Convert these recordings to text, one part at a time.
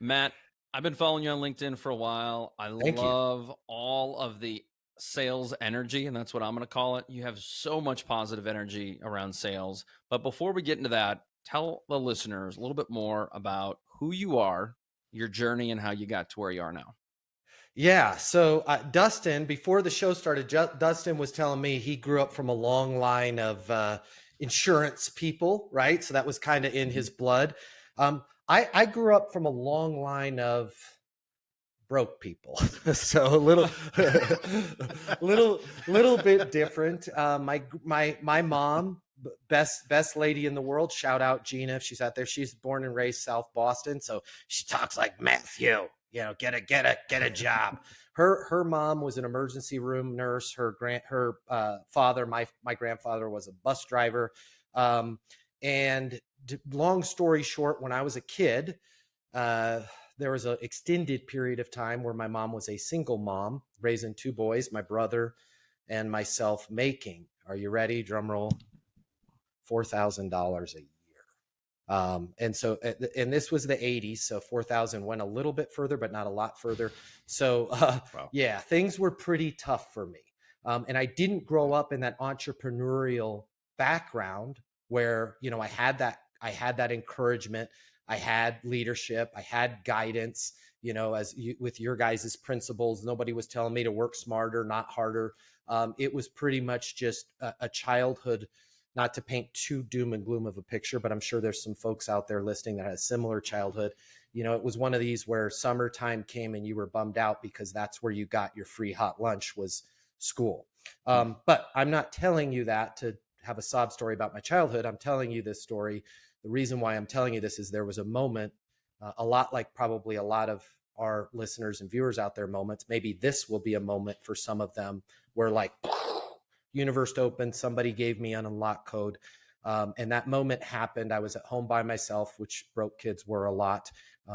Matt, I've been following you on LinkedIn for a while. I Thank you. love all of the sales energy, and that's what I'm going to call it. You have so much positive energy around sales. But before we get into that, tell the listeners a little bit more about who you are, your journey, and how you got to where you are now. Yeah. So, Dustin, before the show started, Dustin was telling me he grew up from a long line of insurance people, right? So that was kind of in Mhm. his blood. I grew up from a long line of broke people, so a little, little bit different. My mom, best lady in the world. Shout out Gina if she's out there. She's born and raised South Boston, so she talks like Matthew. Get a job. Her mom was an emergency room nurse. Her father, my grandfather, was a bus driver. Um, and long story short, when I was a kid, uh, there was an extended period of time where my mom was a single mom, raising two boys, my brother and myself, making, are you ready? Drum roll, $4,000 a year. And this was the 80s. So 4,000 went a little bit further, but not a lot further. So, Wow. yeah, things were pretty tough for me. And I didn't grow up in that entrepreneurial background where, I had that encouragement. I had leadership. I had guidance, with your guys' principles. Nobody was telling me to work smarter, not harder. It was pretty much just a childhood, not to paint too doom and gloom of a picture, but I'm sure there's some folks out there listening that had a similar childhood. It was one of these where summertime came and you were bummed out because that's where you got your free hot lunch, was school. Mm. But I'm not telling you that to have a sob story about my childhood. I'm telling you this story. The reason why I'm telling you this is there was a moment, a lot like probably a lot of our listeners and viewers out there moments. Maybe this will be a moment for some of them where, like, universe opened, somebody gave me an unlock code. And that moment happened. I was at home by myself, which broke kids were a lot,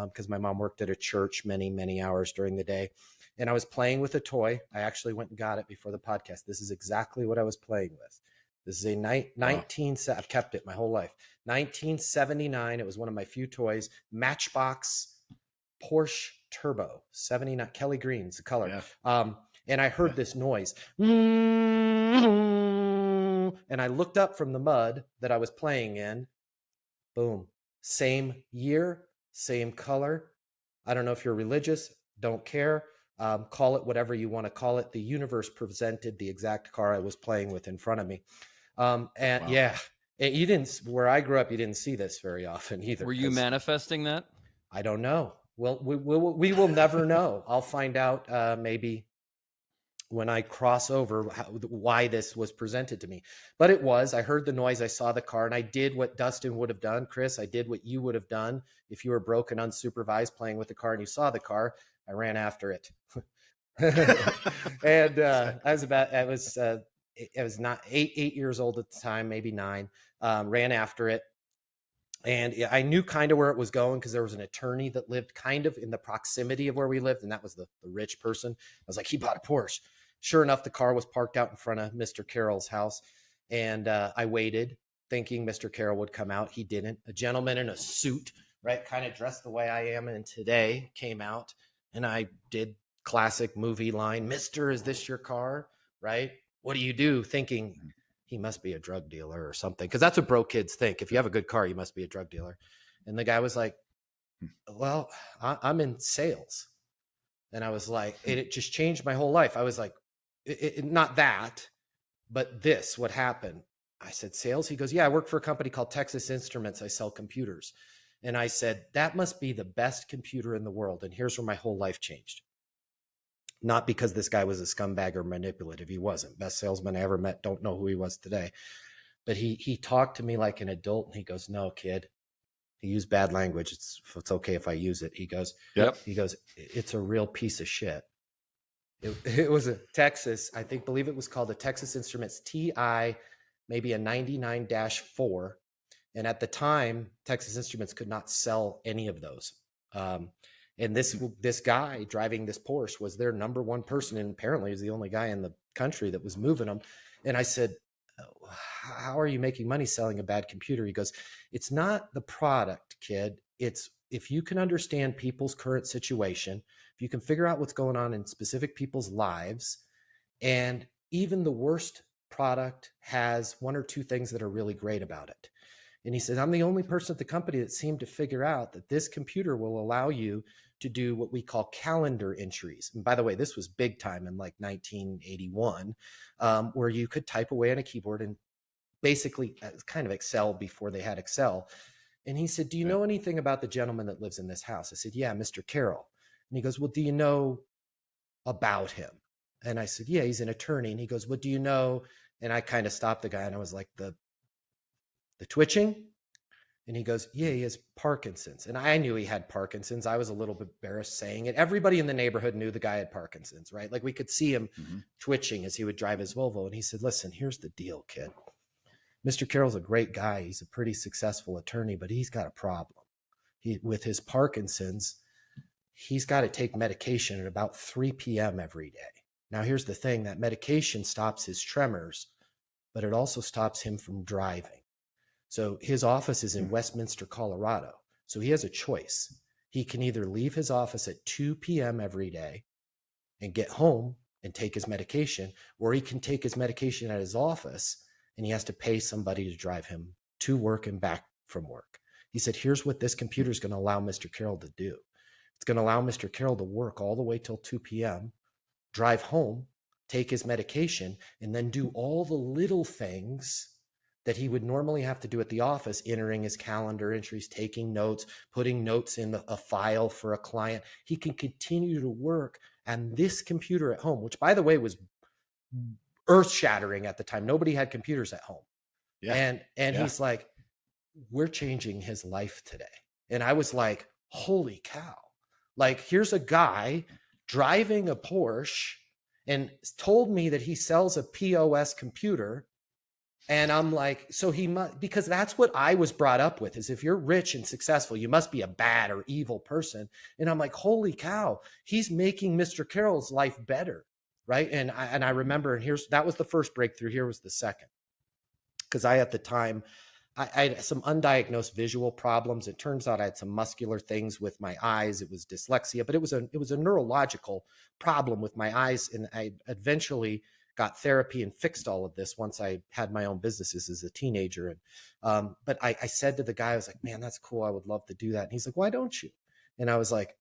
because my mom worked at a church many, many hours during the day. And I was playing with a toy. I actually went and got it before the podcast. This is exactly what I was playing with. This is a Wow. I've kept it my whole life. 1979. It was one of my few toys. Matchbox Porsche Turbo 79. Kelly Green's the color. Yeah. And I Yeah. heard this noise. And I looked up from the mud that I was playing in. Boom. Same year, same color. I don't know if you're religious, don't care. Call it whatever you want to call it. The universe presented the exact car I was playing with in front of me. And Wow. yeah, you didn't, where I grew up, you didn't see this very often either, Were you because manifesting that? I don't know. Well, we will never know. I'll find out, maybe when I cross over, why this was presented to me. But it was, I heard the noise, I saw the car, and I did what Dustin would have done. Chris, I did what you would have done if you were broke and unsupervised playing with the car and you saw the car. I ran after it. And I was not 8 years old at the time, maybe 9. Ran after it, and I knew kind of where it was going because there was an attorney that lived kind of in the proximity of where we lived, and that was the rich person. I was like, he bought a Porsche. Sure enough, the car was parked out in front of Mr. Carroll's house, and I waited, thinking Mr. Carroll would come out. He didn't. A gentleman in a suit, right, kind of dressed the way I am in today, came out, and I did classic movie line, "Mister, is this your car?" Right? What do you do? Thinking he must be a drug dealer or something. Because that's what broke kids think. If you have a good car, you must be a drug dealer. And the guy was like, well, I'm in sales. And I was like, it just changed my whole life. I was like, not that, but this, what happened? I said, sales? He goes, yeah, I work for a company called Texas Instruments. I sell computers. And I said, that must be the best computer in the world. And here's where my whole life changed. Not because this guy was a scumbag or manipulative. He wasn't. Best salesman I ever met. Don't know who he was today. But he talked to me like an adult, and he goes, no, kid. He used bad language. It's okay if I use it. He goes, Yep. it's a real piece of shit. It was a Texas, believe it was called a Texas Instruments TI, maybe a 99-4. And at the time, Texas Instruments could not sell any of those. And this guy driving this Porsche was their number one person, and apparently he was the only guy in the country that was moving them. And I said, how are you making money selling a bad computer? He goes, it's not the product, kid. It's if you can understand people's current situation, if you can figure out what's going on in specific people's lives, and even the worst product has one or two things that are really great about it. And he said, I'm the only person at the company that seemed to figure out that this computer will allow you to do what we call calendar entries. And by the way, this was big time in like 1981, where you could type away on a keyboard and basically kind of Excel before they had Excel. And he said, do you know anything about the gentleman that lives in this house? I said, yeah, Mr. Carroll. And he goes, well, do you know about him? And I said, yeah, he's an attorney. And he goes, what do you know? And I kind of stopped the guy and I was like, the twitching? And he goes, yeah, he has Parkinson's. And I knew he had Parkinson's. I was a little bit embarrassed saying it. Everybody in the neighborhood knew the guy had Parkinson's, right? Like we could see him twitching as he would drive his Volvo. And he said, listen, here's the deal, kid. Mr. Carroll's a great guy. He's a pretty successful attorney, but he's got a problem. With his Parkinson's, he's got to take medication at about 3 p.m. every day. Now, here's the thing. That medication stops his tremors, but it also stops him from driving. So his office is in Westminster, Colorado. So he has a choice. He can either leave his office at 2 p.m. every day and get home and take his medication, or he can take his medication at his office and he has to pay somebody to drive him to work and back from work. He said, here's what this computer is going to allow Mr. Carroll to do. It's going to allow Mr. Carroll to work all the way till 2 p.m., drive home, take his medication, and then do all the little things that he would normally have to do at the office, entering his calendar entries, taking notes, putting notes in a file for a client. He can continue to work on this computer at home, which, by the way, was earth-shattering at the time. Nobody had computers at home. Yeah. And he's like, we're changing his life today. And I was like, holy cow. Like, here's a guy driving a Porsche and told me that he sells a POS computer. And I'm like, so he must, because that's what I was brought up with, is if you're rich and successful, you must be a bad or evil person. And I'm like, holy cow, he's making Mr. Carroll's life better. Right. And I remember, and that was the first breakthrough. Here was the second. Because at the time, I had some undiagnosed visual problems. It turns out I had some muscular things with my eyes. It was dyslexia, but it was a neurological problem with my eyes. And I eventually got therapy and fixed all of this once I had my own businesses as a teenager. And but I said to the guy, I was like, man, that's cool. I would love to do that. And he's like, why don't you? And I was like,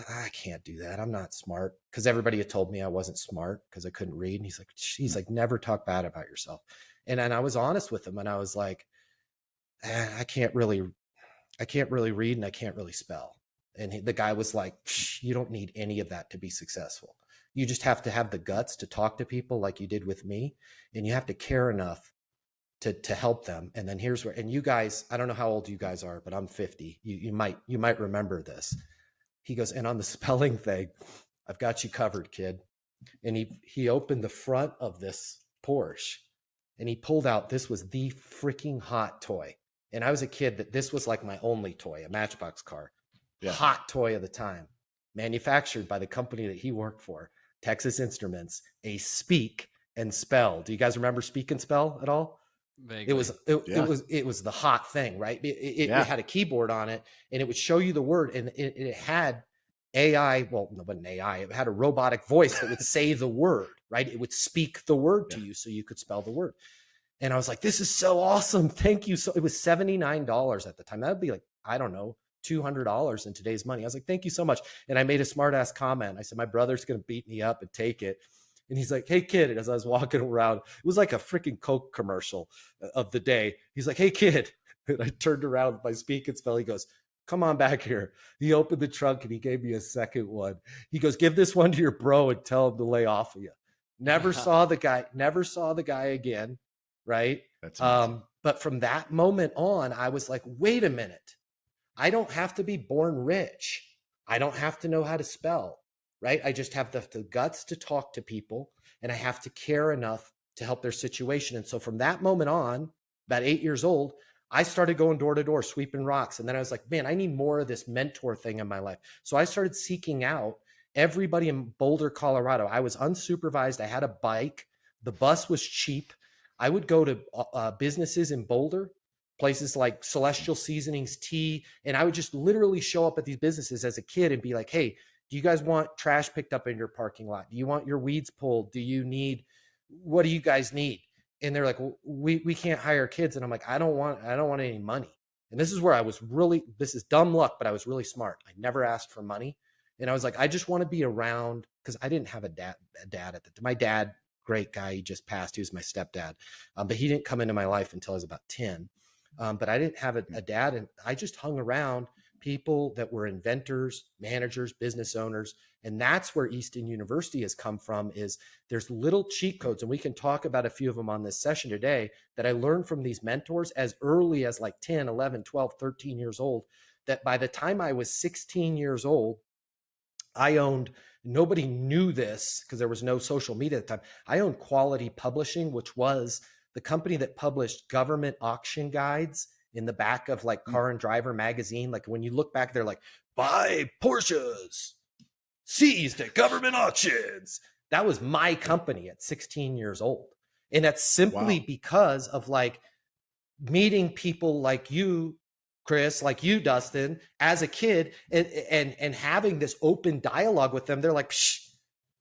I can't do that. I'm not smart. Because everybody had told me I wasn't smart because I couldn't read. And he's like, never talk bad about yourself. And I was honest with him, and I was like, I can't really read and I can't really spell. And the guy was like, you don't need any of that to be successful. You just have to have the guts to talk to people like you did with me. And you have to care enough to help them. And then here's where, and you guys, I don't know how old you guys are, but I'm 50. You might remember this. He goes, and on the spelling thing, I've got you covered, kid. And he opened the front of this Porsche and he pulled out, this was the freaking hot toy. And I was a kid that this was like my only toy, a Matchbox car. Yeah. Hot toy of the time, manufactured by the company that he worked for, Texas Instruments, a Speak and Spell. Do you guys remember Speak and Spell at all? Vaguely. It was the hot thing, right? It had a keyboard on it and it would show you the word, and it had AI. Well, no, it wasn't AI. It had a robotic voice that would say the word, right? It would speak the word to you so you could spell the word. And I was like, this is so awesome. Thank you. So it was $79 at the time. That would be like, I don't know, $200 in today's money. I was like, thank you so much. And I made a smart ass comment. I said, my brother's going to beat me up and take it. And he's like, hey kid. And as I was walking around, it was like a freaking Coke commercial of the day. He's like, hey kid. And I turned around with my Speak and Spell. He goes, come on back here. He opened the trunk and he gave me a second one. He goes, give this one to your bro and tell him to lay off of you. Never saw the guy again. Right. That's amazing. But from that moment on, I was like, wait a minute. I don't have to be born rich. I don't have to know how to spell. Right. I just have the guts to talk to people, and I have to care enough to help their situation. And so from that moment on, about 8 years old, I started going door to door, sweeping rocks. And then I was like, man, I need more of this mentor thing in my life. So I started seeking out everybody in Boulder, Colorado. I was unsupervised. I had a bike. The bus was cheap. I would go to businesses in Boulder, places like Celestial Seasonings Tea. And I would just literally show up at these businesses as a kid and be like, hey, do you guys want trash picked up in your parking lot? Do you want your weeds pulled? What do you guys need? And they're like, well, we can't hire kids. And I'm like, I don't want any money. And this is where this is dumb luck, but I was really smart. I never asked for money. And I was like, I just want to be around, because I didn't have a dad at the time. My dad, great guy, he just passed. He was my stepdad. But he didn't come into my life until I was about 10. But I didn't have a dad, and I just hung around people that were inventors, managers, business owners. And that's where Easton University has come from, is there's little cheat codes. And we can talk about a few of them on this session today that I learned from these mentors as early as like 10, 11, 12, 13 years old, that by the time I was 16 years old, nobody knew this because there was no social media at the time. I owned Quality Publishing, which was the company that published government auction guides in the back of like Car and Driver magazine. Like when you look back, they're like, buy Porsches seized at government auctions. That was my company at 16 years old. And that's simply because of like meeting people like you, Chris, like you, Dustin, as a kid, and having this open dialogue with them. They're like, Psh,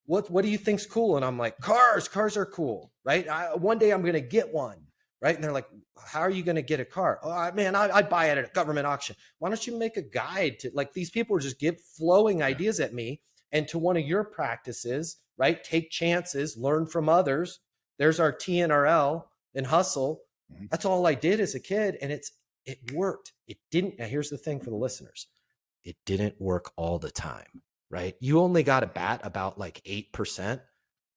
what do you think's cool? And I'm like, cars are cool, right? One day I'm going to get one, right? And they're like, how are you going to get a car? Oh, man, I'd buy it at a government auction. Why don't you make a guide to, like, these people just give flowing ideas at me and to one of your practices, right? Take chances, learn from others. There's our TNRL and hustle. That's all I did as a kid. And it worked. It didn't. Now here's the thing for the listeners. It didn't work all the time, right? You only got to bat about like 8%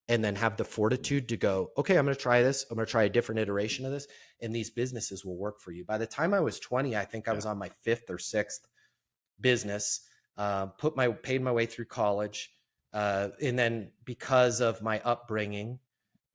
and then have the fortitude to go, okay, I'm going to try this. I'm going to try a different iteration of this. And these businesses will work for you. By the time I was 20, I think I was on my 5th or 6th business, paid my way through college. And then because of my upbringing,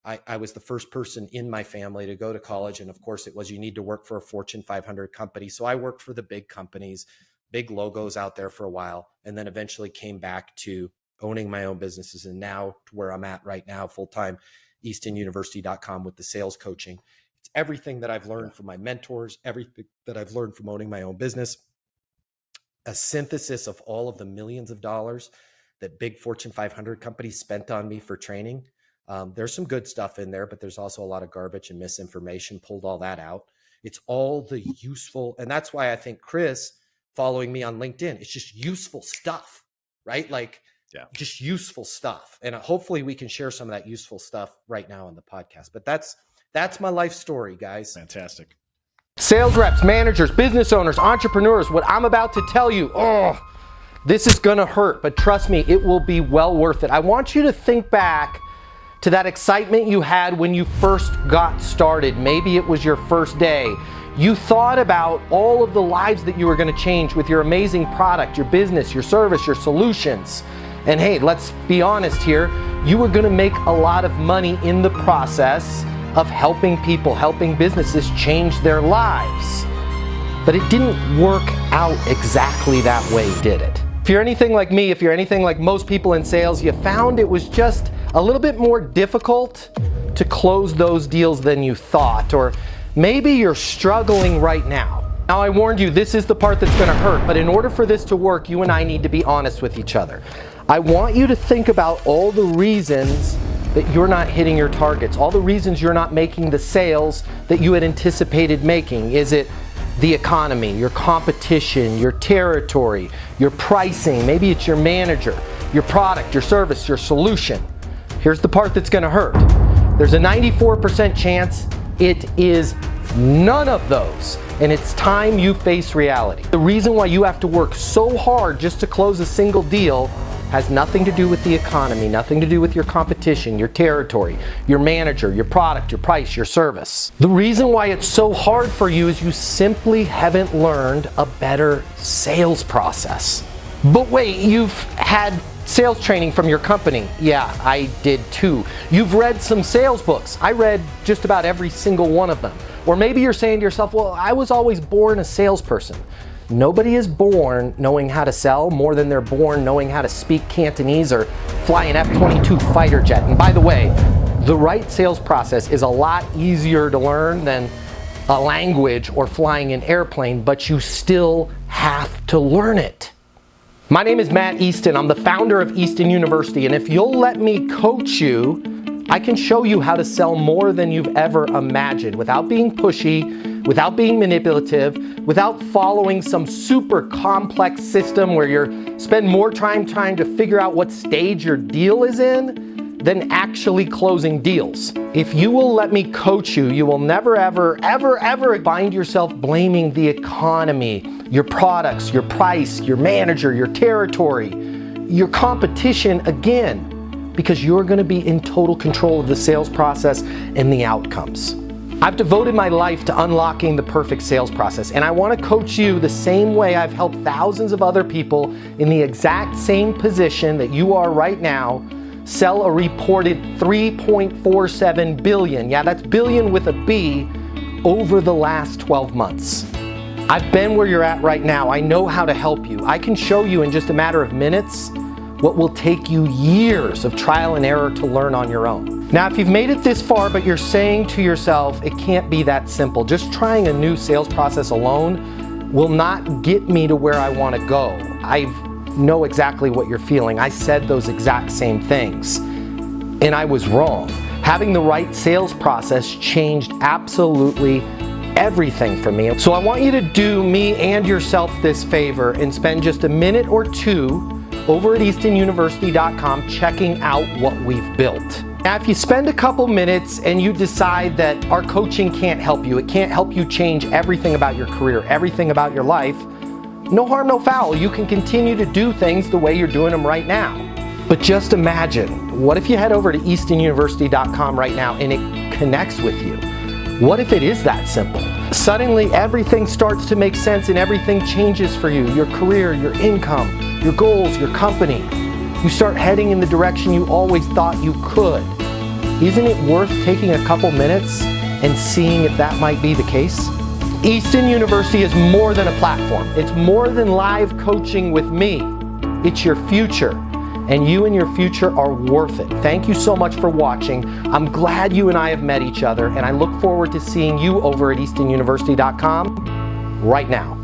I was the first person in my family to go to college. And of course it was, you need to work for a Fortune 500 company. So I worked for the big companies, big logos out there for a while, and then eventually came back to owning my own businesses. And now to where I'm at right now, full-time, eastonuniversity.com with the sales coaching. It's everything that I've learned from my mentors, everything that I've learned from owning my own business, a synthesis of all of the millions of dollars that big Fortune 500 companies spent on me for training. There's some good stuff in there, but there's also a lot of garbage and misinformation. Pulled all that out. It's all the useful. And that's why I think Chris following me on LinkedIn, it's just useful stuff, right? Like just useful stuff. And hopefully we can share some of that useful stuff right now on the podcast. But that's my life story, guys. Fantastic. Sales reps, managers, business owners, entrepreneurs, what I'm about to tell you, this is going to hurt, but trust me, it will be well worth it. I want you to think back to that excitement you had when you first got started. Maybe it was your first day. You thought about all of the lives that you were going to change with your amazing product, your business, your service, your solutions. And hey, let's be honest here, you were going to make a lot of money in the process of helping people, helping businesses change their lives. But it didn't work out exactly that way, did it? If you're anything like me, if you're anything like most people in sales, you found it was just a little bit more difficult to close those deals than you thought, or maybe you're struggling right now. Now, I warned you, this is the part that's going to hurt, but in order for this to work, you and I need to be honest with each other. I want you to think about all the reasons that you're not hitting your targets, all the reasons you're not making the sales that you had anticipated making. Is it the economy, your competition, your territory, your pricing? Maybe it's your manager, your product, your service, your solution. Here's the part that's going to hurt. There's a 94% chance it is none of those, and it's time you face reality. The reason why you have to work so hard just to close a single deal has nothing to do with the economy, nothing to do with your competition, your territory, your manager, your product, your price, your service. The reason why it's so hard for you is you simply haven't learned a better sales process. But wait, you've had sales training from your company. Yeah, I did too. You've read some sales books. I read just about every single one of them. Or maybe you're saying to yourself, well, I was always born a salesperson. Nobody is born knowing how to sell more than they're born knowing how to speak Cantonese or fly an F-22 fighter jet. And by the way, the right sales process is a lot easier to learn than a language or flying an airplane, but you still have to learn it. My name is Matt Easton. I'm the founder of Easton University, and if you'll let me coach you, I can show you how to sell more than you've ever imagined without being pushy, without being manipulative, without following some super complex system where you spend more time trying to figure out what stage your deal is in than actually closing deals. If you will let me coach you, you will never, ever, ever, ever find yourself blaming the economy, your products, your price, your manager, your territory, your competition again, because you're gonna be in total control of the sales process and the outcomes. I've devoted my life to unlocking the perfect sales process, and I wanna coach you the same way I've helped thousands of other people in the exact same position that you are right now sell a reported $3.47 billion, yeah, that's billion with a B, over the last 12 months. I've been where you're at right now. I know how to help you. I can show you in just a matter of minutes what will take you years of trial and error to learn on your own. Now, if you've made it this far, but you're saying to yourself, it can't be that simple, just trying a new sales process alone will not get me to where I want to go. I know exactly what you're feeling. I said those exact same things, and I was wrong. Having the right sales process changed absolutely everything for me. So I want you to do me and yourself this favor and spend just a minute or two over at eastonuniversity.com checking out what we've built. Now, if you spend a couple minutes and you decide that our coaching can't help you, it can't help you change everything about your career, everything about your life, no harm, no foul. You can continue to do things the way you're doing them right now. But just imagine, what if you head over to eastonuniversity.com right now and it connects with you? What if it is that simple? Suddenly everything starts to make sense and everything changes for you. Your career, your income, your goals, your company. You start heading in the direction you always thought you could. Isn't it worth taking a couple minutes and seeing if that might be the case? Easton University is more than a platform. It's more than live coaching with me. It's your future, and you and your future are worth it. Thank you so much for watching. I'm glad you and I have met each other, and I look forward to seeing you over at eastonuniversity.com right now.